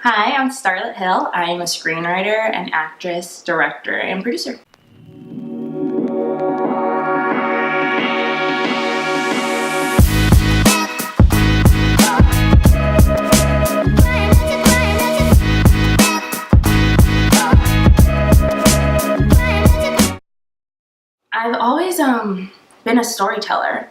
Hi, I'm Starlett Hill. I am a screenwriter, an actress, director, and producer. I've always been a storyteller,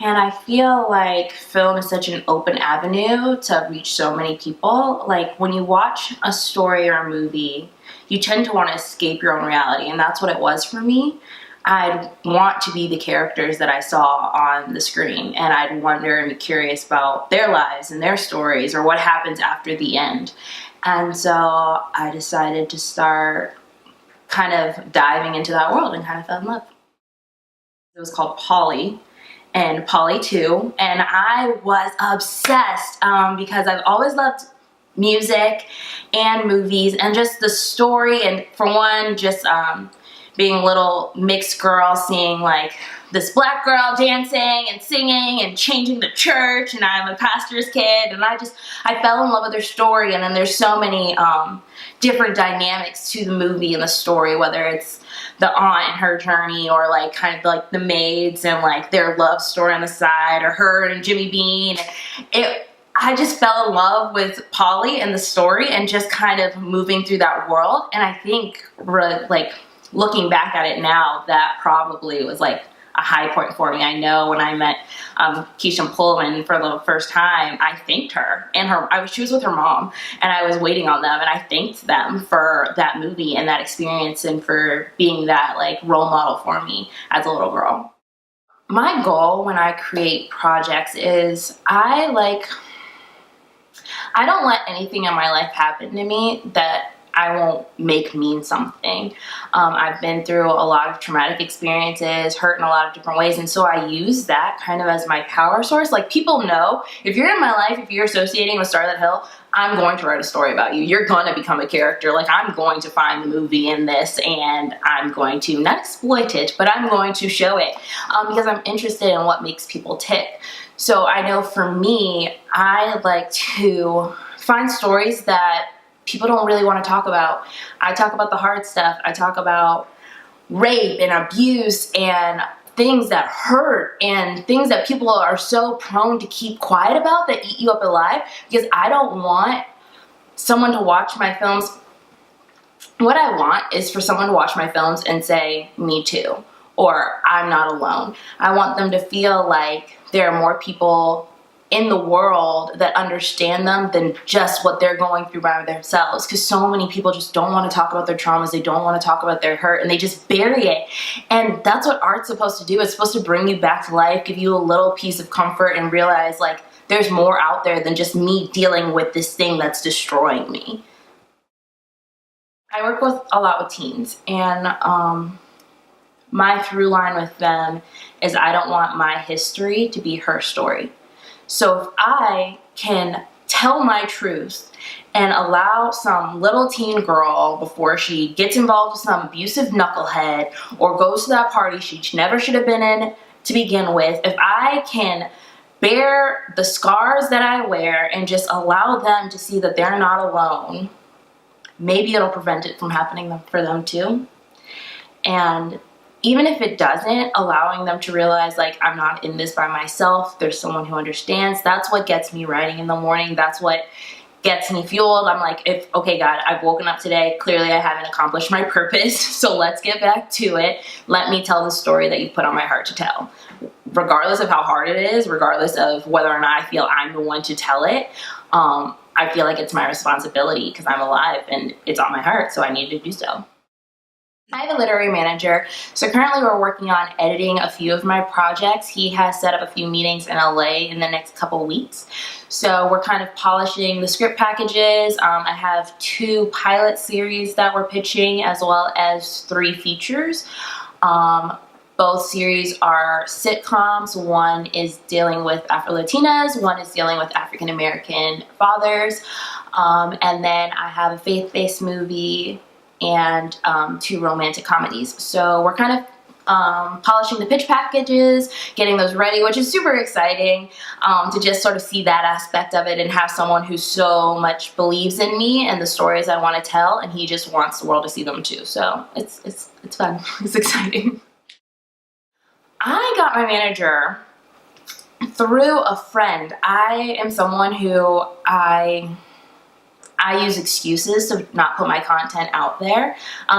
and I feel like film is such an open avenue to reach so many people. Like when you watch a story or a movie, you tend to want to escape your own reality, and that's what it was for me. I'd want to be the characters that I saw on the screen, and I'd wonder and be curious about their lives and their stories or what happens after the end. And so I decided to start kind of diving into that world and kind of fell in love. It was called Polly and Polly 2, and I was obsessed because I've always loved music and movies and just the story, and for one, just being a little mixed girl, seeing like this black girl dancing and singing and changing the church, and I'm a pastor's kid, and I fell in love with her story. And then there's so many different dynamics to the movie and the story, whether it's the aunt and her journey, or like kind of like the maids and like their love story on the side, or her and Jimmy Bean. I just fell in love with Polly and the story and just kind of moving through that world. And I think like looking back at it now, that probably was like a high point for me. I know when I met Plume for the first time, I thanked her, and she was with her mom, and I was waiting on them, and I thanked them for that movie and that experience, and for being that like role model for me as a little girl. My goal when I create projects is I don't let anything in my life happen to me that I won't make mean something. I've been through a lot of traumatic experiences, hurt in a lot of different ways, and so I use that kind of as my power source. Like, people know, if you're in my life, if you're associating with Starlett Hill, I'm going to write a story about you. You're going to become a character. Like, I'm going to find the movie in this, and I'm going to not exploit it, but I'm going to show it because I'm interested in what makes people tick. So I know for me, I like to find stories that people don't really want to talk about. I talk about the hard stuff. I talk about rape and abuse and things that hurt and things that people are so prone to keep quiet about that eat you up alive, because I don't want someone to watch my films. What I want is for someone to watch my films and say, me too, or I'm not alone. I want them to feel like there are more people in the world that understand them than just what they're going through by themselves, because so many people just don't want to talk about their traumas, they don't want to talk about their hurt, and they just bury it. And that's what art's supposed to do. It's supposed to bring you back to life, give you a little piece of comfort, and realize like there's more out there than just me dealing with this thing that's destroying me. I work with a lot with teens, and my through line with them is I don't want my history to be her story. So if I can tell my truth and allow some little teen girl, before she gets involved with some abusive knucklehead or goes to that party she never should have been in to begin with, if I can bear the scars that I wear and just allow them to see that they're not alone, maybe it'll prevent it from happening for them too. And even if it doesn't, allowing them to realize like I'm not in this by myself, there's someone who understands. That's what gets me writing in the morning. That's what gets me fueled. I'm like, okay, God, I've woken up today. Clearly I haven't accomplished my purpose. So let's get back to it. Let me tell the story that you put on my heart to tell. Regardless of how hard it is, regardless of whether or not I feel I'm the one to tell it, I feel like it's my responsibility because I'm alive and it's on my heart. So I need to do so. I have a literary manager, so currently we're working on editing a few of my projects. He has set up a few meetings in LA in the next couple weeks. So we're kind of polishing the script packages. I have 2 pilot series that we're pitching, as well as 3 features. Both series are sitcoms. One is dealing with Afro-Latinas, one is dealing with African-American fathers. And then I have a faith-based movie and 2 romantic comedies. So we're kind of polishing the pitch packages, getting those ready, which is super exciting to just sort of see that aspect of it and have someone who so much believes in me and the stories I want to tell, and he just wants the world to see them too. So it's fun. It's exciting. I got my manager through a friend. I am someone who I use excuses to not put my content out there.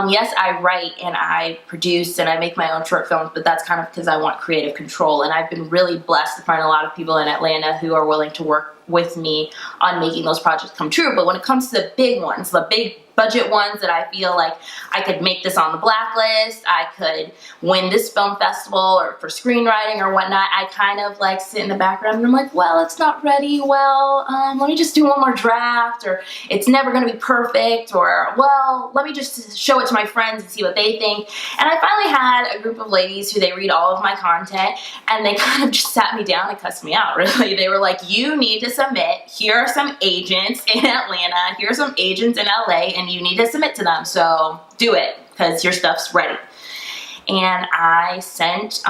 Yes, I write and I produce and I make my own short films, but that's kind of because I want creative control. And I've been really blessed to find a lot of people in Atlanta who are willing to work with me on making those projects come true. But when it comes to the big ones, the big budget ones that I feel like I could make this on the blacklist, I could win this film festival or for screenwriting or whatnot, I kind of like sit in the background and I'm like, well, it's not ready, well, let me just do one more draft, or it's never gonna be perfect, or well, let me just show it to my friends and see what they think. And I finally had a group of ladies who they read all of my content and they kind of just sat me down and cussed me out, really. They were like, you need to submit, here are some agents in Atlanta, here are some agents in LA, and you need to submit to them, so do it because your stuff's ready. And I sent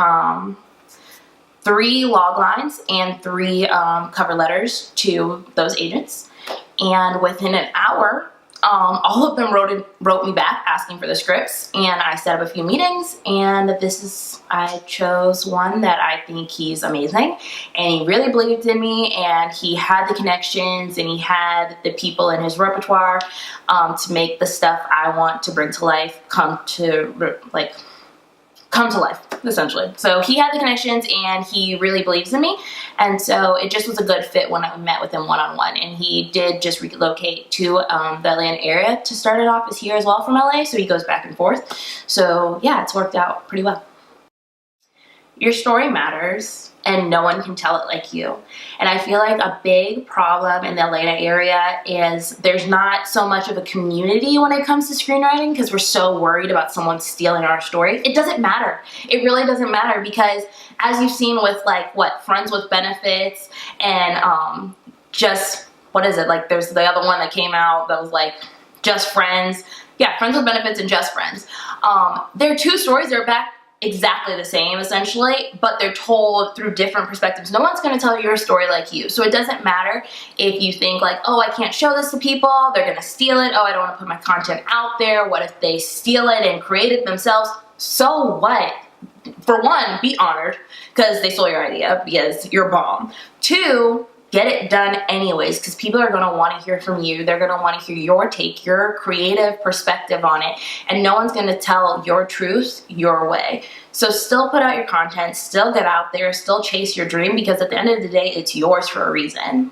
3 log lines and 3 cover letters to those agents, and within an hour all of them wrote me back asking for the scripts, and I set up a few meetings, and I chose one that I think he's amazing, and he really believed in me, and he had the connections, and he had the people in his repertoire to make the stuff I want to bring to life come to life, essentially. So he had the connections and he really believes in me, and so it just was a good fit when I met with him one-on-one. And he did just relocate to the Atlanta area to start it off, is here as well from LA, so he goes back and forth. So yeah, it's worked out pretty well. Your story matters, and no one can tell it like you. And I feel like a big problem in the Atlanta area is there's not so much of a community when it comes to screenwriting, because we're so worried about someone stealing our story. It doesn't matter. It really doesn't matter, because as you've seen with Friends with Benefits and just, what is it, like there's the other one that came out that was like Just Friends. Yeah, Friends with Benefits and Just Friends. They're two stories. They're back exactly the same essentially, but they're told through different perspectives. No one's going to tell your story like you. So it doesn't matter if you think like, oh, I can't show this to people, they're going to steal it, oh, I don't want to put my content out there, what if they steal it and create it themselves? So what? For one, be honored because they stole your idea, because you're bomb. 2, get it done anyways, because people are going to want to hear from you. They're going to want to hear your take, your creative perspective on it, and no one's going to tell your truth your way. So still put out your content, still get out there, still chase your dream, because at the end of the day, it's yours for a reason.